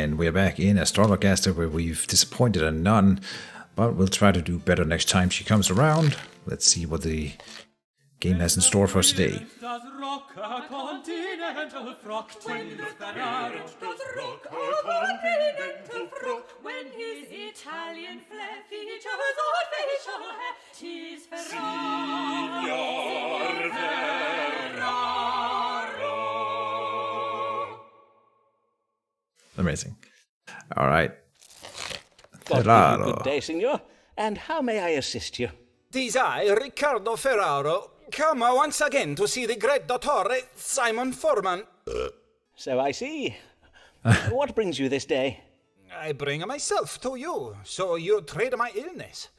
and we're back in Astrologaster where we've disappointed a nun, but we'll try to do better next time she comes around. Let's see what the game has in store for us today. Amazing. All right. Good day, signor. And how may I assist you? Tis I, Riccardo Ferraro, come once again to see the great Doctor Simon Forman. So I see. What brings you this day? I bring myself to you, so you treat my illness.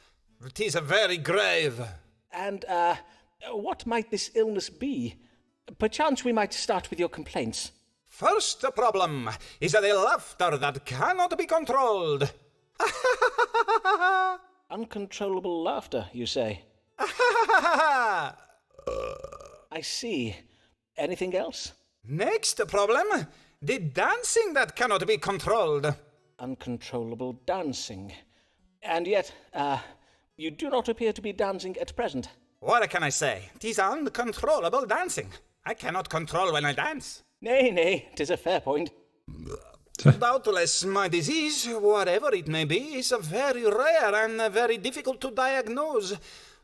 'Tis very grave. And, what might this illness be? Perchance we might start with your complaints. First problem is the laughter that cannot be controlled. Uncontrollable laughter, you say? I see. Anything else? Next problem, the dancing that cannot be controlled. Uncontrollable dancing. And yet, you do not appear to be dancing at present. What can I say? 'Tis uncontrollable dancing. I cannot control when I dance. Nay, 'tis a fair point. Doubtless my disease, whatever it may be, is very rare and very difficult to diagnose.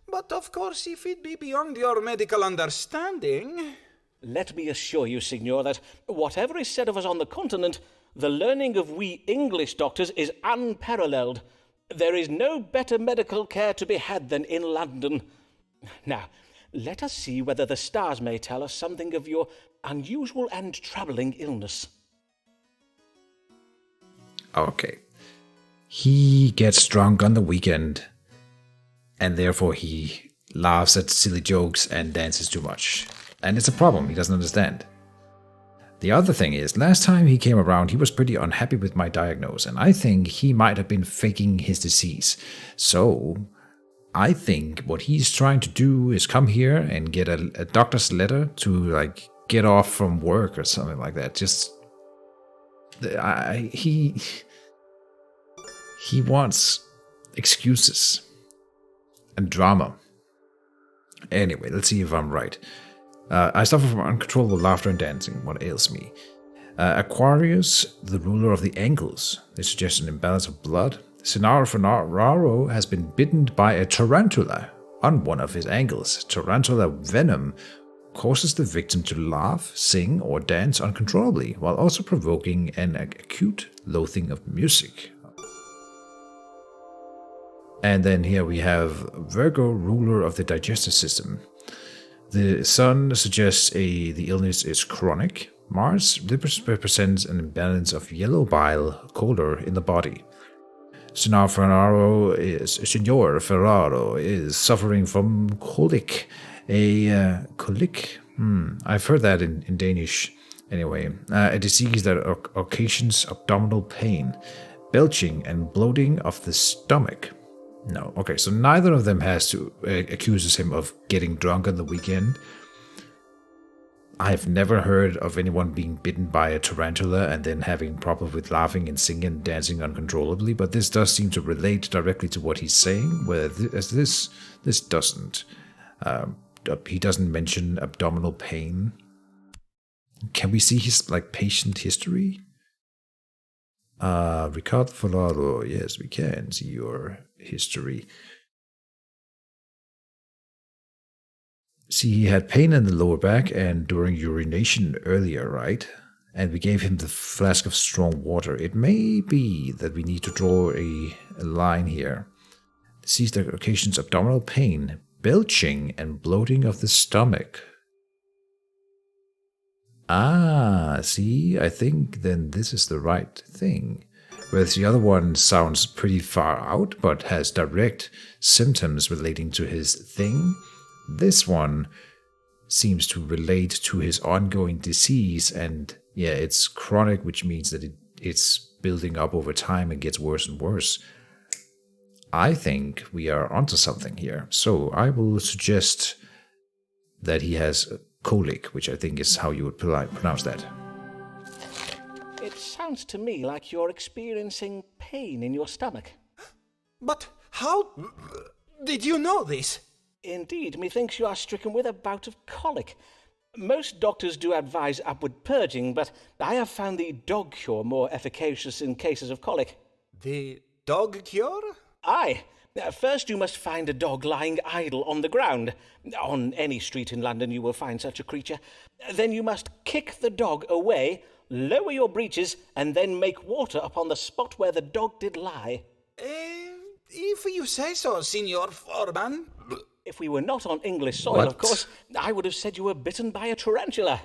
But of course, if it be beyond your medical understanding... Let me assure you, signor, that whatever is said of us on the continent, the learning of we English doctors is unparalleled. There is no better medical care to be had than in London. Now, let us see whether the stars may tell us something of your unusual and troubling illness. Okay. He gets drunk on the weekend, and therefore he laughs at silly jokes and dances too much. And it's a problem, he doesn't understand. The other thing is, last time he came around, he was pretty unhappy with my diagnosis, and I think he might have been faking his disease. So, I think what he's trying to do is come here and get a doctor's letter to, like, get off from work or something like that. Just... He wants excuses and drama. Anyway, let's see if I'm right. I suffer from uncontrollable laughter and dancing. What ails me? Aquarius, the ruler of the ankles. They suggest an imbalance of blood. Ferraro has been bitten by a tarantula on one of his ankles. Tarantula venom causes the victim to laugh, sing, or dance uncontrollably, while also provoking an acute loathing of music. And then here we have Virgo, ruler of the digestive system. The sun suggests the illness is chronic. Mars represents an imbalance of yellow bile color in the body. Senor Ferraro is suffering from colic. Colic? I've heard that in Danish. Anyway, a disease that occasions abdominal pain, belching, and bloating of the stomach. No, okay, so neither of them accuses him of getting drunk on the weekend. I've never heard of anyone being bitten by a tarantula and then having problems with laughing and singing and dancing uncontrollably, but this does seem to relate directly to what he's saying, whereas this doesn't. He doesn't mention abdominal pain. Can we see his patient history? Riccardo Ferraro, yes, we can see your history. See, he had pain in the lower back and during urination earlier, right? And we gave him the flask of strong water. It may be that we need to draw a line here. Disease that occasions abdominal pain, belching, and bloating of the stomach. See, I think then this is the right thing. Whereas the other one sounds pretty far out, but has direct symptoms relating to his thing. This one seems to relate to his ongoing disease, and yeah, it's chronic, which means that it's building up over time and gets worse and worse. I think we are onto something here. So I will suggest that he has colic, which I think is how you would pronounce that. It sounds to me like you're experiencing pain in your stomach. But how did you know this? Indeed, methinks you are stricken with a bout of colic. Most doctors do advise upward purging, but I have found the dog cure more efficacious in cases of colic. The dog cure? Aye. First you must find a dog lying idle on the ground. On any street in London you will find such a creature. Then you must kick the dog away, lower your breeches, and then make water upon the spot where the dog did lie. If you say so, Signor Forman. If we were not on English soil, What? of course, I would have said you were bitten by a tarantula.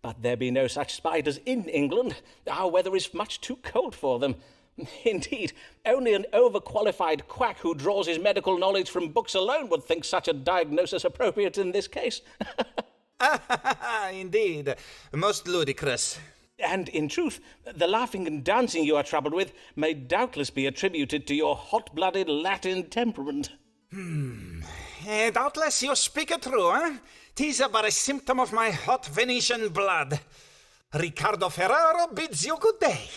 But there be no such spiders in England. Our weather is much too cold for them. Indeed, only an overqualified quack who draws his medical knowledge from books alone would think such a diagnosis appropriate in this case. Indeed, most ludicrous. And in truth, the laughing and dancing you are troubled with may doubtless be attributed to your hot-blooded Latin temperament. Doubtless you speak it true, eh? 'Tis but a symptom of my hot Venetian blood. Riccardo Ferraro bids you good day.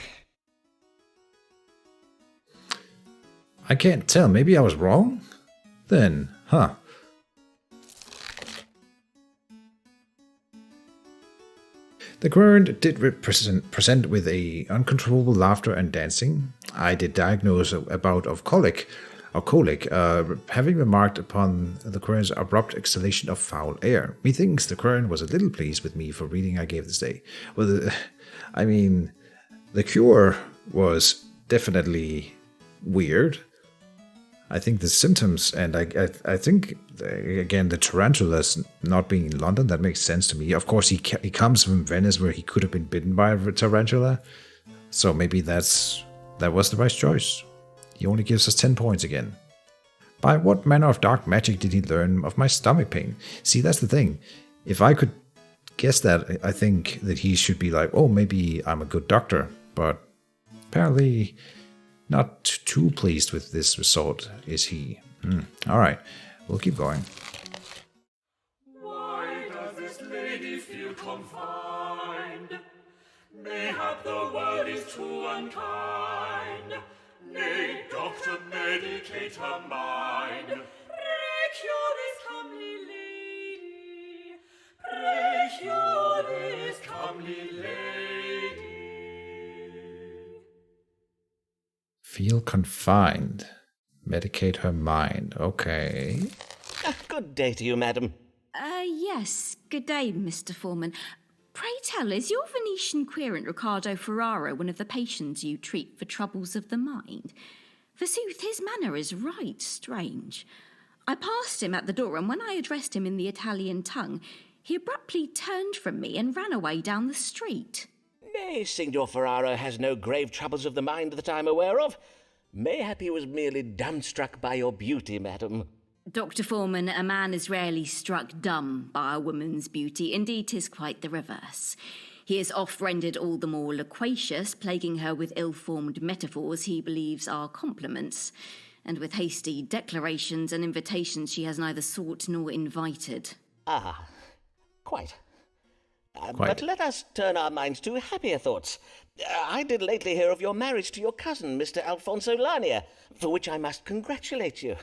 I can't tell. Maybe I was wrong? Then, huh. The querent did present with a uncontrollable laughter and dancing. I did diagnose a bout of colic, having remarked upon the querent's abrupt exhalation of foul air. Methinks the querent was a little pleased with me for reading I gave this day. Well, the cure was definitely weird. I think the symptoms, and I think, again, the tarantulas not being in London, that makes sense to me. Of course, he comes from Venice, where he could have been bitten by a tarantula. So maybe that was the right choice. He only gives us 10 points again. By what manner of dark magic did he learn of my stomach pain? See, that's the thing. If I could guess that, I think that he should be like, oh, maybe I'm a good doctor. But apparently not too pleased with this result, is he? All right, we'll keep going. Why does this lady feel confined? Mayhap the world is too unkind. Nay, doctor, medicate her mind. Pray cure this comely lady. Pray cure this comely lady. Feel confined. Medicate her mind. Okay. Good day to you, madam. Yes. Good day, Mr. Forman. Pray tell, is your Venetian querent Riccardo Ferraro one of the patients you treat for troubles of the mind? Forsooth, his manner is right strange. I passed him at the door, and when I addressed him in the Italian tongue, he abruptly turned from me and ran away down the street. Nay, Signor Ferraro has no grave troubles of the mind that I'm aware of. Mayhap he was merely dumbstruck by your beauty, madam. Dr. Forman, a man is rarely struck dumb by a woman's beauty. Indeed, 'tis quite the reverse. He is oft rendered all the more loquacious, plaguing her with ill-formed metaphors he believes are compliments, and with hasty declarations and invitations she has neither sought nor invited. Ah, quite. But let us turn our minds to happier thoughts. I did lately hear of your marriage to your cousin, Mr. Alfonso Lania, for which I must congratulate you.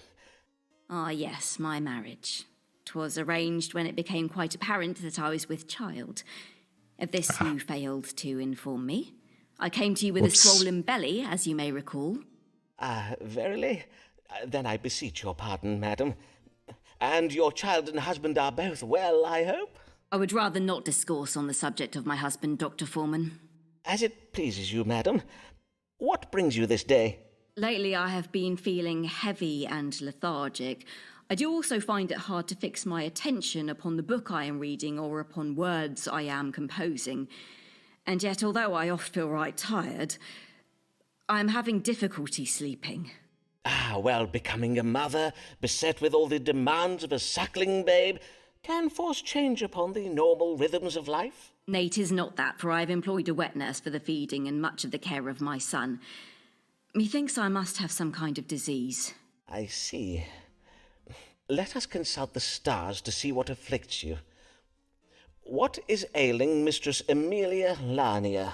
Ah, yes, my marriage. 'Twas arranged when it became quite apparent that I was with child. Of this you failed to inform me. I came to you with a swollen belly, as you may recall. Verily? Then I beseech your pardon, madam. And your child and husband are both well, I hope? I would rather not discourse on the subject of my husband, Dr. Forman. As it pleases you, madam. What brings you this day? Lately I have been feeling heavy and lethargic. I do also find it hard to fix my attention upon the book I am reading or upon words I am composing. And yet, although I oft feel right tired, I am having difficulty sleeping. Well, becoming a mother, beset with all the demands of a suckling babe, can force change upon the normal rhythms of life. Nay, 'tis not that, for I have employed a wet nurse for the feeding and much of the care of my son. Methinks I must have some kind of disease. I see. Let us consult the stars to see what afflicts you. What is ailing Mistress Amelia Lania?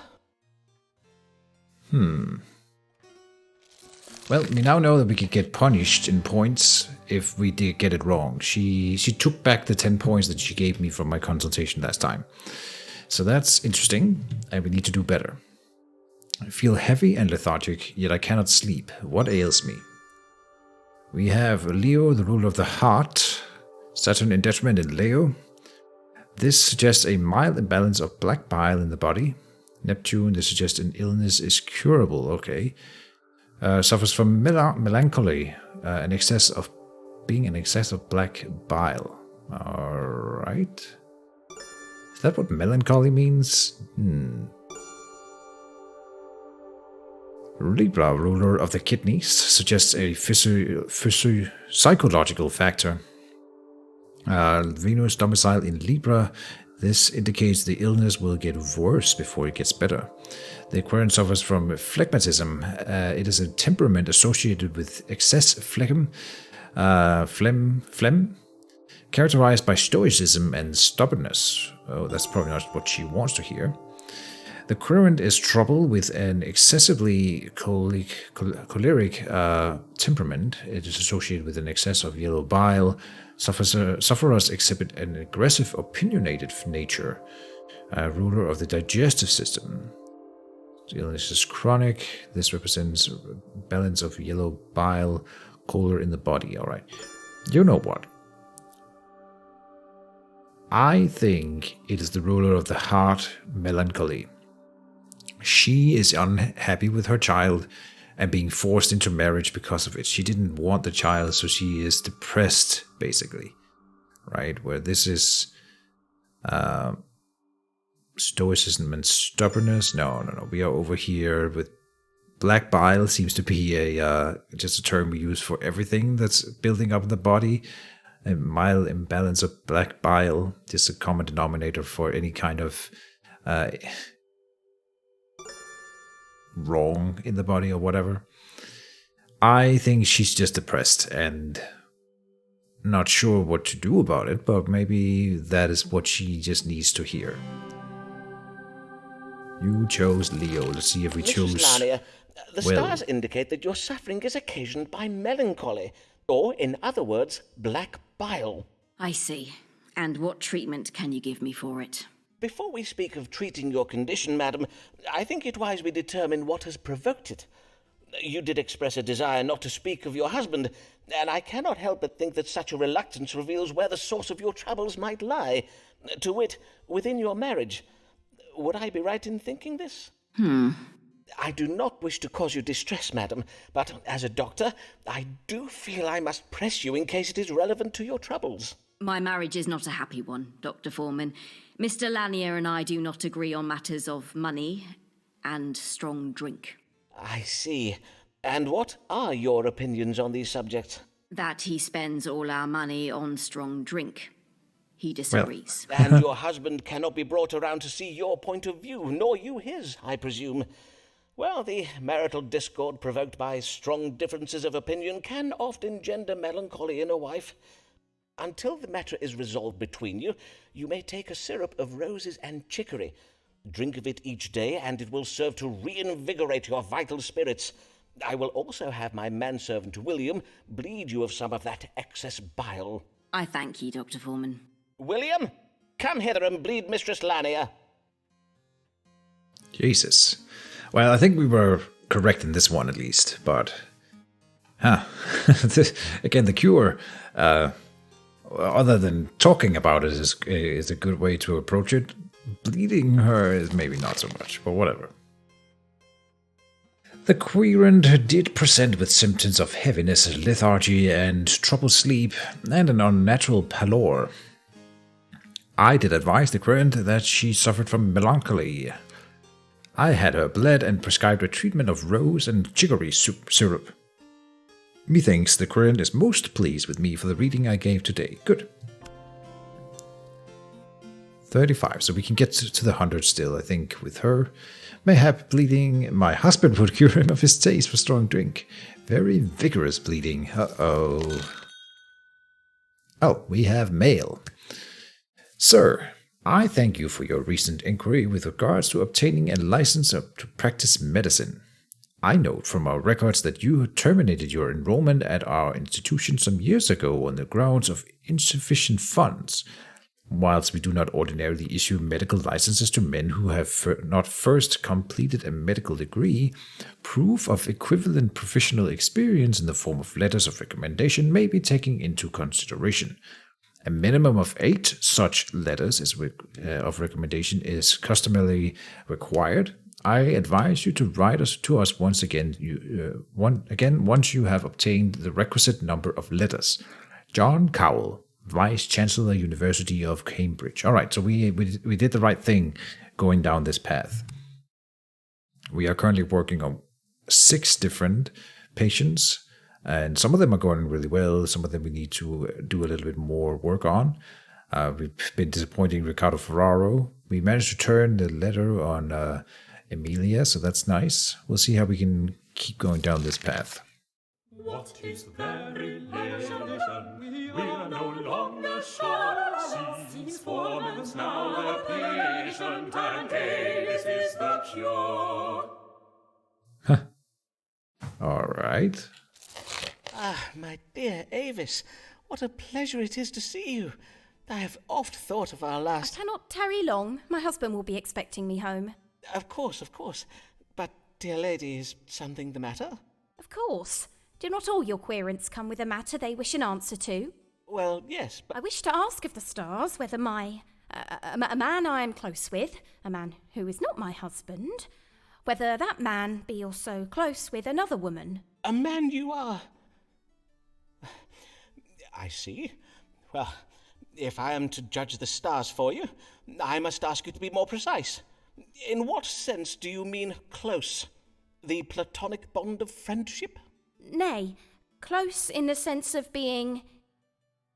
Well, we now know that we could get punished in points if we did get it wrong. She took back the 10 points that she gave me from my consultation last time. So that's interesting, and we need to do better. I feel heavy and lethargic, yet I cannot sleep. What ails me? We have Leo, the ruler of the heart. Saturn in detriment in Leo. This suggests a mild imbalance of black bile in the body. Neptune, this suggests an illness is curable. Okay. Suffers from melancholy, an excess of black bile. Alright. Is that what melancholy means? Libra, ruler of the kidneys, suggests a psychological factor. Venus domicile in Libra. This indicates the illness will get worse before it gets better. The Aquarian suffers from phlegmatism. It is a temperament associated with excess phlegm, characterized by stoicism and stubbornness. Oh, that's probably not what she wants to hear. The Aquarian is trouble with an excessively choleric temperament. It is associated with an excess of yellow bile. Sufferers exhibit an aggressive, opinionated nature. Ruler of the digestive system. The illness is chronic. This represents balance of yellow bile, choler in the body. All right. You know what? I think it is the ruler of the heart, melancholy. She is unhappy with her child and being forced into marriage because of it. She didn't want the child, so she is depressed, basically. Right? Where this is stoicism and stubbornness. No. We are over here with black bile. Seems to be just a term we use for everything that's building up in the body. A mild imbalance of black bile, just a common denominator for any kind of wrong in the body or whatever. I think she's just depressed and not sure what to do about it, but maybe that is what she just needs to hear. You chose Leo. Let's see if we chose... Mrs. Lanier, the stars indicate that your suffering is occasioned by melancholy, or, in other words, black bile. I see. And what treatment can you give me for it? Before we speak of treating your condition, madam, I think it wise we determine what has provoked it. You did express a desire not to speak of your husband, and I cannot help but think that such a reluctance reveals where the source of your troubles might lie, to wit, within your marriage. Would I be right in thinking this? I do not wish to cause you distress, madam, but as a doctor, I do feel I must press you in case it is relevant to your troubles. My marriage is not a happy one, Dr. Forman. Mr. Lanier and I do not agree on matters of money and strong drink. I see. And what are your opinions on these subjects? That he spends all our money on strong drink. He disagrees. And your husband cannot be brought around to see your point of view, nor you his, I presume. Well, the marital discord provoked by strong differences of opinion can often engender melancholy in a wife. Until the matter is resolved between you, you may take a syrup of roses and chicory. Drink of it each day, and it will serve to reinvigorate your vital spirits. I will also have my manservant William bleed you of some of that excess bile. I thank you, Dr. Forman. William, come hither and bleed Mistress Lanier. Jesus. Well, I think we were correct in this one at least, but... Again, the cure, other than talking about it, is a good way to approach it. Bleeding her is maybe not so much, but whatever. The querent did present with symptoms of heaviness, lethargy, and troubled sleep, and an unnatural pallor. I did advise the querent that she suffered from melancholy. I had her bled and prescribed a treatment of rose and chicory syrup. Methinks the querent is most pleased with me for the reading I gave today. Good. 35, so we can get to the 100 still, I think, with her. Mayhap bleeding, my husband would cure him of his taste for strong drink. Very vigorous bleeding. Uh-oh. Oh, we have mail. Sir, I thank you for your recent inquiry with regards to obtaining a license to practice medicine. I note from our records that you terminated your enrollment at our institution some years ago on the grounds of insufficient funds. Whilst we do not ordinarily issue medical licenses to men who have not first completed a medical degree, proof of equivalent professional experience in the form of letters of recommendation may be taken into consideration. A minimum of 8 such letters of recommendation is customarily required. I advise you to write to us once again. Once you have obtained the requisite number of letters. John Cowell, Vice Chancellor, University of Cambridge. All right, so we did the right thing going down this path. We are currently working on 6 different patients, and some of them are going really well. Some of them we need to do a little bit more work on. We've been disappointing Ricardo Ferraro. We managed to turn the letter on Emilia, so that's nice. We'll see how we can keep going down this path. What is their relation? We are no longer sure. Seems Forman's now a patient, and Avis is the cure. All right. Ah, my dear Avis, what a pleasure it is to see you. I have oft thought of our last... I cannot tarry long. My husband will be expecting me home. Of course. But, dear lady, is something the matter? Of course. Do not all your querents come with a matter they wish an answer to? Well, yes, but... I wish to ask of the stars whether a man I am close with, a man who is not my husband, whether that man be also close with another woman. A man you are... I see. Well, if I am to judge the stars for you, I must ask you to be more precise. In what sense do you mean close? The platonic bond of friendship? Nay, close in the sense of being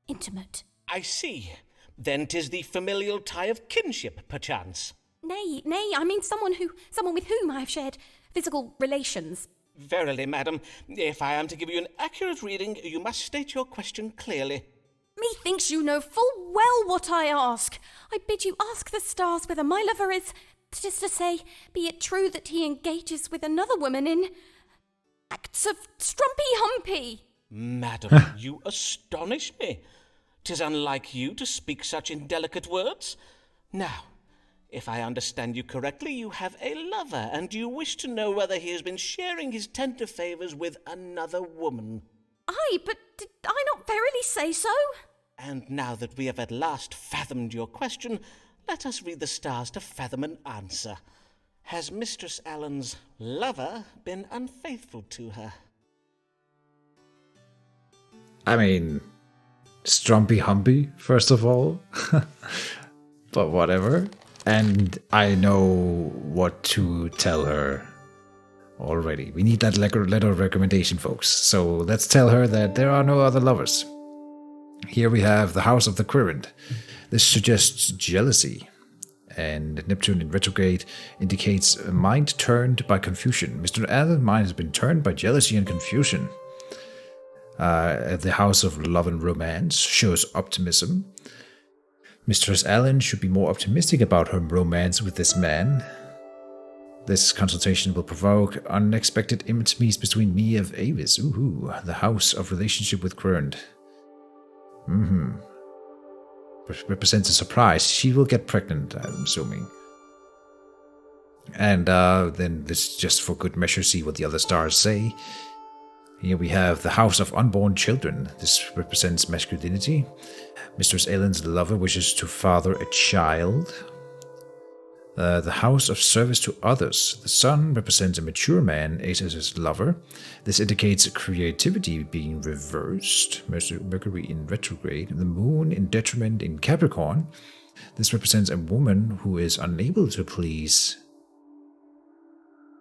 intimate. I see. Then 'tis the familial tie of kinship, perchance. Nay, I mean someone with whom I have shared physical relations. Verily, madam, if I am to give you an accurate reading, you must state your question clearly. Methinks you know full well what I ask. I bid you ask the stars whether my lover is, that is to say, be it true that he engages with another woman in acts of strumpy-humpy. Madam, you astonish me. 'Tis unlike you to speak such indelicate words. Now, if I understand you correctly, you have a lover, and you wish to know whether he has been sharing his tender favours with another woman. Aye, but did I not verily say so? And now that we have at last fathomed your question, let us read the stars to fathom an answer. Has Mistress Allen's lover been unfaithful to her? I mean, Strumpy Humpy, first of all. But whatever. And I know what to tell her already. We need that letter of recommendation, folks. So let's tell her that there are no other lovers. Here we have the House of the Querent. This suggests jealousy. And Neptune in retrograde indicates a mind turned by confusion. Mr. Allen's mind has been turned by jealousy and confusion. The House of Love and Romance shows optimism. Mistress Allen should be more optimistic about her romance with this man. This consultation will provoke unexpected intimacies between me and Avis. Ooh, the House of Relationship with Querent. Represents a surprise. She will get pregnant, I'm assuming. And then let's just for good measure see what the other stars say. Here we have the House of Unborn Children. This represents masculinity. Mistress Allen's lover wishes to father a child. The House of Service to Others. The Sun represents a mature man, as his lover. This indicates creativity being reversed. Mercury in retrograde. The Moon in detriment in Capricorn. This represents a woman who is unable to please.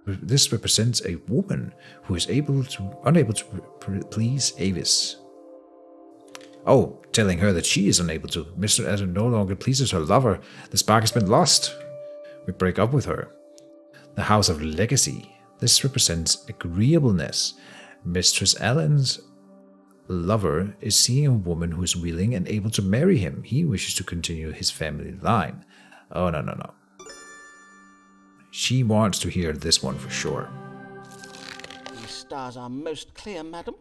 This represents a woman who is unable to please Avis. Oh, telling her that she is unable to. Mr. Allen no longer pleases her lover. The spark has been lost. We break up with her. The House of Legacy. This represents agreeableness. Mistress Allen's lover is seeing a woman who is willing and able to marry him. He wishes to continue his family line. Oh, no. She wants to hear this one for sure. stars are most clear, madam.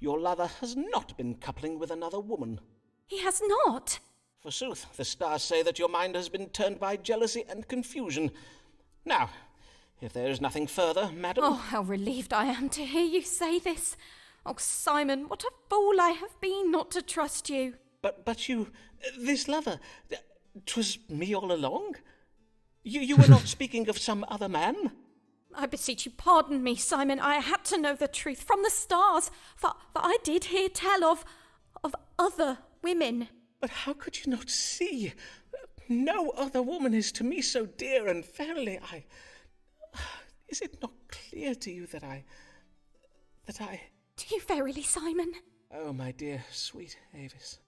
Your lover has not been coupling with another woman. He has not. Forsooth, the stars say that your mind has been turned by jealousy and confusion. Now, if there is nothing further, madam... Oh, how relieved I am to hear you say this. Oh, Simon, what a fool I have been not to trust you. But you... this lover... 'twas me all along? You were not speaking of some other man? I beseech you, pardon me, Simon. I had to know the truth from the stars, for I did hear tell of other women. But how could you not see? No other woman is to me so dear, and verily is it not clear to you that I... Do you verily, Simon? Oh, my dear, sweet Avis.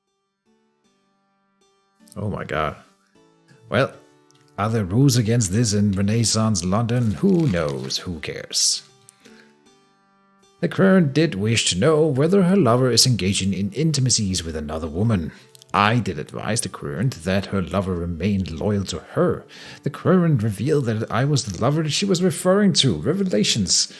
Oh my god. Well, are there rules against this in Renaissance London? Who knows? Who cares? The querent did wish to know whether her lover is engaging in intimacies with another woman. I did advise the querent that her lover remained loyal to her. The querent revealed that I was the lover that she was referring to. Revelations.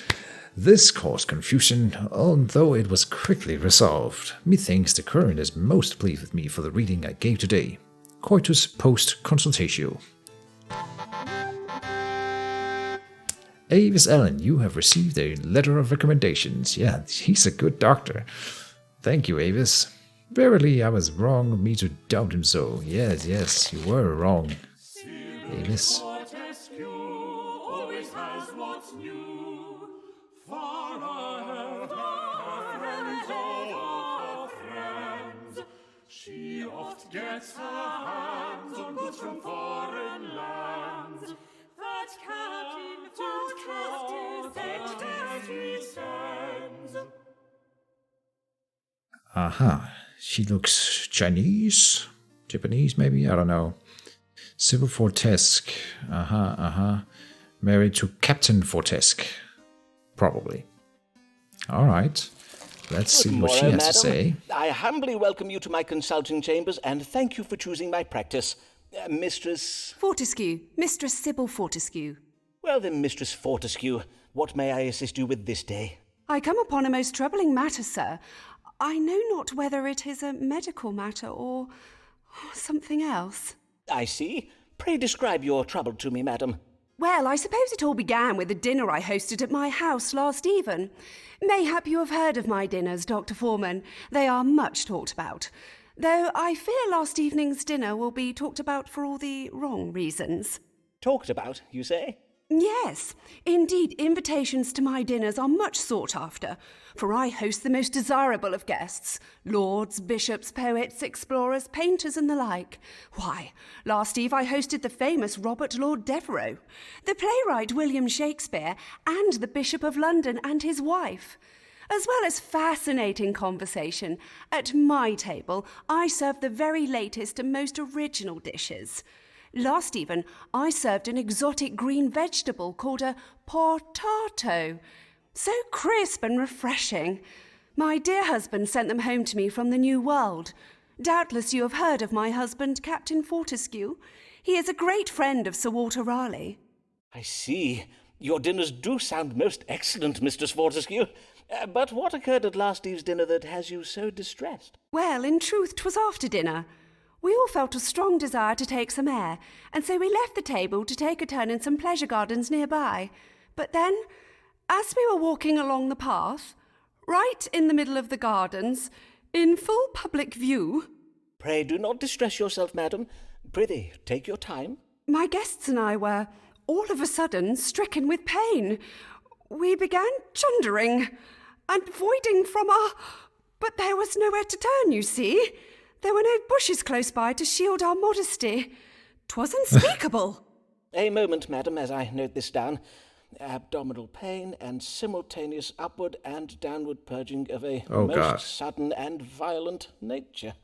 This caused confusion, although it was quickly resolved. Methinks the querent is most pleased with me for the reading I gave today. Coitus post consultatio. Avis Allen, you have received a letter of recommendations. Yeah, he's a good doctor. Thank you, Avis. Verily, I was wrong of me to doubt him so. Yes, you were wrong, Avis. She oft gets her hands on goods from foreign lands. That captain he sends. Aha, she looks Chinese? Japanese, maybe? I don't know. Sybil Fortesque. Married to Captain Fortesque. Probably. Alright. Let's see what she has to say. I humbly welcome you to my consulting chambers, and thank you for choosing my practice. Mistress... Fortescue. Mistress Sybil Fortescue. Well then, Mistress Fortescue, what may I assist you with this day? I come upon a most troubling matter, sir. I know not whether it is a medical matter or something else. I see. Pray describe your trouble to me, madam. Well, I suppose it all began with a dinner I hosted at my house last even. Mayhap you have heard of my dinners, Doctor Forman. They are much talked about. Though I fear last evening's dinner will be talked about for all the wrong reasons. Talked about, you say? Yes, indeed, invitations to my dinners are much sought after, for I host the most desirable of guests, lords, bishops, poets, explorers, painters, and the like. Why, last eve I hosted the famous Robert Lord Devereux, the playwright William Shakespeare, and the Bishop of London and his wife. As well as fascinating conversation, at my table I served the very latest and most original dishes. Last even, I served an exotic green vegetable called a portato. So crisp and refreshing. My dear husband sent them home to me from the New World. Doubtless you have heard of my husband, Captain Fortescue. He is a great friend of Sir Walter Raleigh. I see. Your dinners do sound most excellent, Mistress Fortescue. But what occurred at last eve's dinner that has you so distressed? Well, in truth, 'twas after dinner. We all felt a strong desire to take some air, and so we left the table to take a turn in some pleasure gardens nearby. But then, as we were walking along the path, right in the middle of the gardens, in full public view... Pray do not distress yourself, madam. Prithee, take your time. My guests and I were, all of a sudden, stricken with pain. We began chundering and voiding from our... But there was nowhere to turn, you see. There were no bushes close by to shield our modesty. 'Twas unspeakable. A moment, madam, as I note this down. Abdominal pain and simultaneous upward and downward purging of a sudden and violent nature.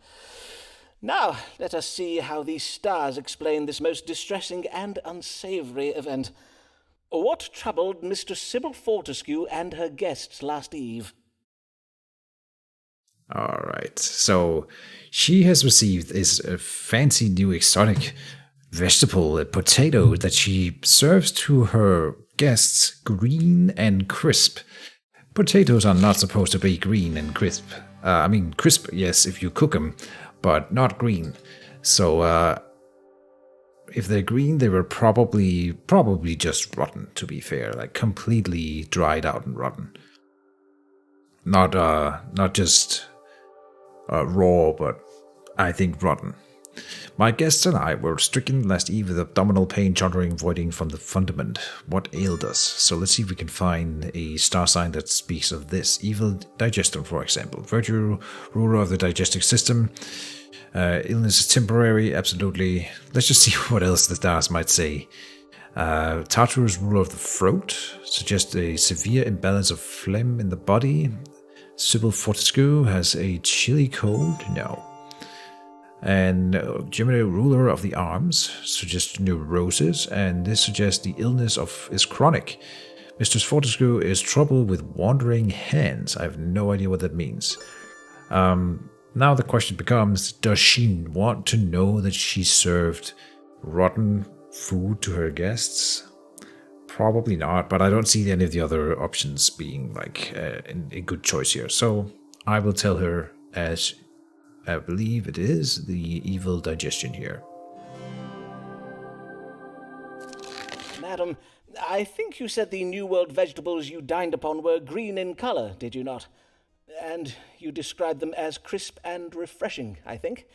Now, let us see how these stars explain this most distressing and unsavoury event. What troubled Mistress Sybil Fortescue and her guests last eve? Alright, so she has received this fancy new exotic vegetable, a potato, that she serves to her guests green and crisp. Potatoes are not supposed to be green and crisp. Crisp, yes, if you cook them, but not green. So, if they're green, they were probably just rotten, to be fair. Like, completely dried out and rotten. Not just raw, but I think rotten. My guests and I were stricken last eve with abdominal pain, shuddering, voiding from the fundament. What ailed us? So let's see if we can find a star sign that speaks of this. Evil digestion, for example. Virtue, ruler of the digestive system. Illness is temporary, absolutely. Let's just see what else the stars might say. Tartarus, ruler of the throat, suggests a severe imbalance of phlegm in the body. Sybil Fortescue has a chilly cold, no. And Gemini, ruler of the arms, suggests neurosis, and this suggests the illness is chronic. Mistress Fortescue is trouble with wandering hands. I have no idea what that means. Now the question becomes, does she want to know that she served rotten food to her guests? Probably not, but I don't see any of the other options being like a good choice here. So I will tell her, as I believe it is, the evil digestion here. Madam, I think you said the New World vegetables you dined upon were green in colour, did you not? And you described them as crisp and refreshing, I think.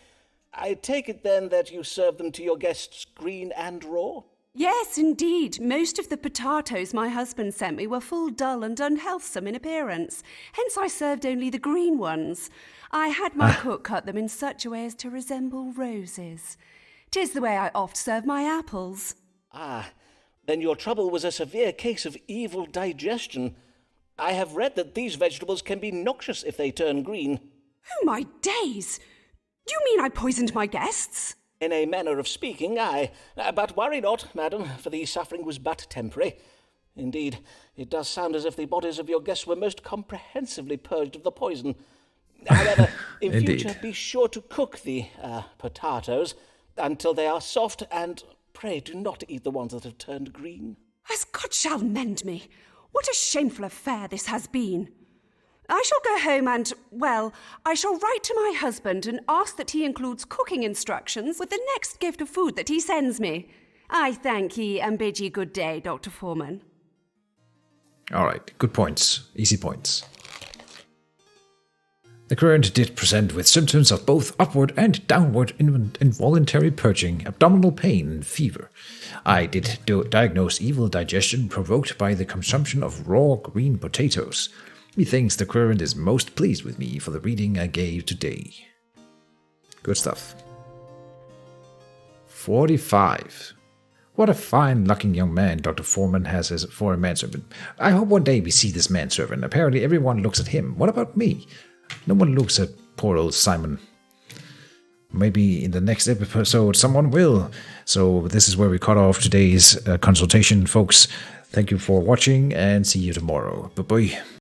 I take it then that you served them to your guests green and raw? Yes, indeed. Most of the potatoes my husband sent me were full, dull, and unhealthsome in appearance. Hence I served only the green ones. I had my cook cut them in such a way as to resemble roses. 'Tis the way I oft serve my apples. Ah, then your trouble was a severe case of evil digestion. I have read that these vegetables can be noxious if they turn green. Oh, my days! Do you mean I poisoned my guests? In a manner of speaking, aye. But worry not, madam, for the suffering was but temporary. Indeed, it does sound as if the bodies of your guests were most comprehensively purged of the poison. However, in future, be sure to cook the potatoes until they are soft, and pray do not eat the ones that have turned green. As God shall mend me! What a shameful affair this has been! I shall go home and, well, I shall write to my husband and ask that he includes cooking instructions with the next gift of food that he sends me. I thank ye and bid ye good day, Dr. Forman. All right, good points, easy points. The current did present with symptoms of both upward and downward involuntary purging, abdominal pain, and fever. I did diagnose evil digestion provoked by the consumption of raw green potatoes. Methinks the current is most pleased with me for the reading I gave today. Good stuff. 45. What a fine-looking young man Dr. Forman has as for a manservant. I hope one day we see this manservant. Apparently everyone looks at him. What about me? No one looks at poor old Simon. Maybe in the next episode someone will. So this is where we cut off today's consultation, folks. Thank you for watching and see you tomorrow. Bye-bye.